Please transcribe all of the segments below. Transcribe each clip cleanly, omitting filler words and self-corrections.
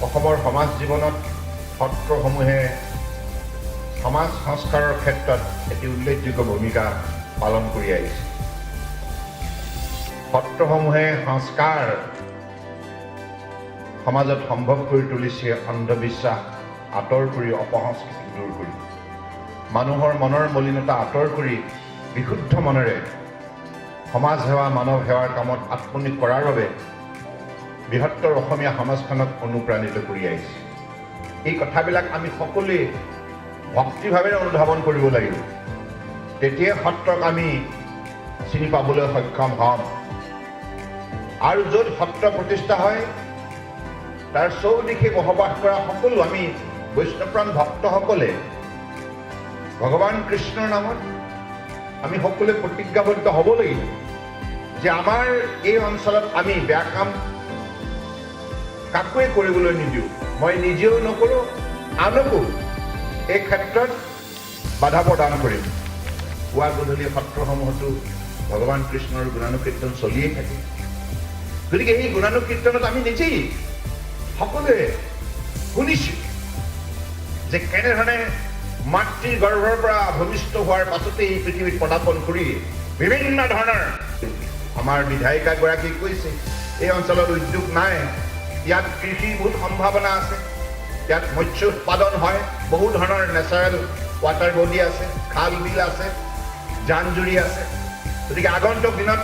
অসমৰ সমাজ জীৱনত সত্ৰসমূহে সমাজ সংস্কাৰৰ ক্ষেত্ৰত এটি উল্লেখযোগ্য ভূমিকা পালন কৰি আহিছে। সত্ৰসমূহে সংস্কাৰ সমাজত সম্ভৱ কৰি তুলিছে, অন্ধবিশ্বাস আঁতৰ কৰি, অপসংস্কৃতি দূৰ কৰি, মানুহৰ মনৰ মলিনতা আঁতৰ কৰি বিশুদ্ধ মনেৰে সমাজ সেৱা, মানৱ সেৱাৰ কামত আত্মনিয়োগ কৰাৰ বাবে বৃহত্তৰ অসমীয়া সমাজখনক অনুপ্ৰাণিত কৰি আহিছে। এই কথাবিলাক আমি সকলোৱে ভক্তিভাৱেৰে অনুধাৱন কৰিব লাগিব। তেতিয়াই সত্ৰক আমি চিনি পাবলৈ সক্ষম হ'ম। আৰু য'ত সত্ৰ প্ৰতিষ্ঠা হয় তাৰ চৌদিশে বসবাস কৰা সকলো আমি বৈষ্ণৱপ্ৰাণ ভক্তসকলে ভগৱান কৃষ্ণৰ নামত আমি সকলোৱে প্ৰতিজ্ঞাবদ্ধ হ'ব লাগিব যে আমাৰ এই অঞ্চলত আমি বেয়া কাম কাকোৱে কৰিবলৈ নিদিওঁ। মই নিজেও নকৰোঁ, আনকো এই ক্ষেত্ৰত বাধা প্ৰদান কৰিম। পুৱা গধূলি সত্ৰসমূহতো ভগৱান কৃষ্ণৰ গুণানুকীৰ্তন চলিয়েই থাকে। গতিকে এই গুণানুকীৰ্তনত আমি নিজেই সকলোৱে শুনিছোঁ যে কেনেধৰণে মাতৃৰ গৰ্ভৰ পৰা ভূমিষ্ঠ হোৱাৰ পাছতে এই পৃথিৱীত পদাৰ্পণ কৰি বিভিন্ন ধৰণৰ আমাৰ বিধায়িকাগৰাকীয়ে কৈছে এই অঞ্চলত উদ্যোগ নাই, ইয়াত কৃষিৰ বহুত সম্ভাৱনা আছে, ইয়াত মৎস্য উৎপাদন হয়, বহু ধৰণৰ নেচাৰেল ৱাটাৰ বডি আছে, খাল বিল আছে, জান জুৰি আছে। গতিকে আগন্তুক দিনত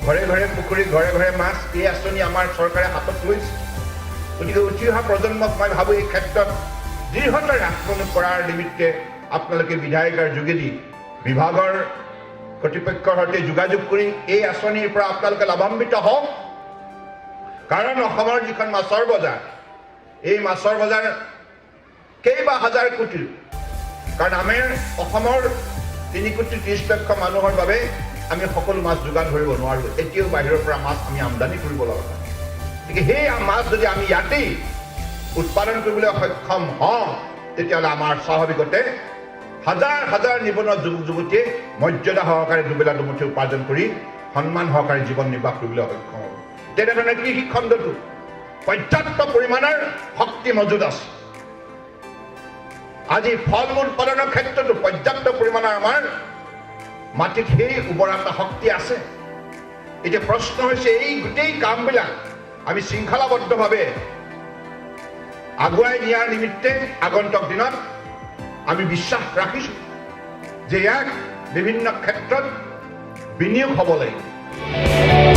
ঘৰে ঘৰে পুখুৰী, ঘৰে ঘৰে মাছ, এই আঁচনি আমাৰ চৰকাৰে হাতত লৈছে। গতিকে উঠি অহা প্ৰজন্মক মই ভাবোঁ এই ক্ষেত্ৰত দৃঢ়তাৰে আত্মনিয়োগ কৰাৰ নিমিত্তে আপোনালোকে বিধায়িকাৰ যোগেদি বিভাগৰ কৰ্তৃপক্ষৰ সৈতে যোগাযোগ কৰি এই আঁচনিৰ পৰা আপোনালোকে লাভান্বিত হওক। কাৰণ অসমৰ যিখন মাছৰ বজাৰ, এই মাছৰ বজাৰ কেইবা হাজাৰ কোটিৰ। কাৰণ আমাৰ অসমৰ 3,30,00,000 মানুহৰ বাবে আমি সকলো মাছ যোগান ধৰিব নোৱাৰোঁ। এতিয়াও বাহিৰৰ পৰা মাছ আমি আমদানি কৰিব লগা হয়। গতিকে সেই মাছ যদি আমি ইয়াতেই উৎপাদন কৰিবলৈ সক্ষম হওঁ তেতিয়াহ'লে আমাৰ স্বাভাৱিকতে হাজাৰ হাজাৰ নিবনুৱা যুৱক যুৱতীয়ে মৰ্যাদা সহকাৰে দুবেলা দুমুঠি উপাৰ্জন কৰি সন্মান সহকাৰে জীৱন নিৰ্বাহ কৰিবলৈ সক্ষম হ'ব। তেনেধৰণে কৃষি খণ্ডটো পৰ্যাপ্ত পৰিমাণৰ শক্তি মজুত আছে। আজি ফল মূল উৎপাদনৰ ক্ষেত্ৰতো পৰ্যাপ্ত পৰিমাণৰ আমাৰ মাটিত সেই উৰ্বৰতা শক্তি আছে। এতিয়া প্ৰশ্ন হৈছে এই গোটেই কামবিলাক আমি শৃংখলাবদ্ধভাৱে আগুৱাই নিয়াৰ নিমিত্তে আগন্তুক দিনত আমি বিশ্বাস ৰাখিছোঁ যে ইয়াক বিভিন্ন ক্ষেত্ৰত বিনিয়োগ হ'ব লাগিব।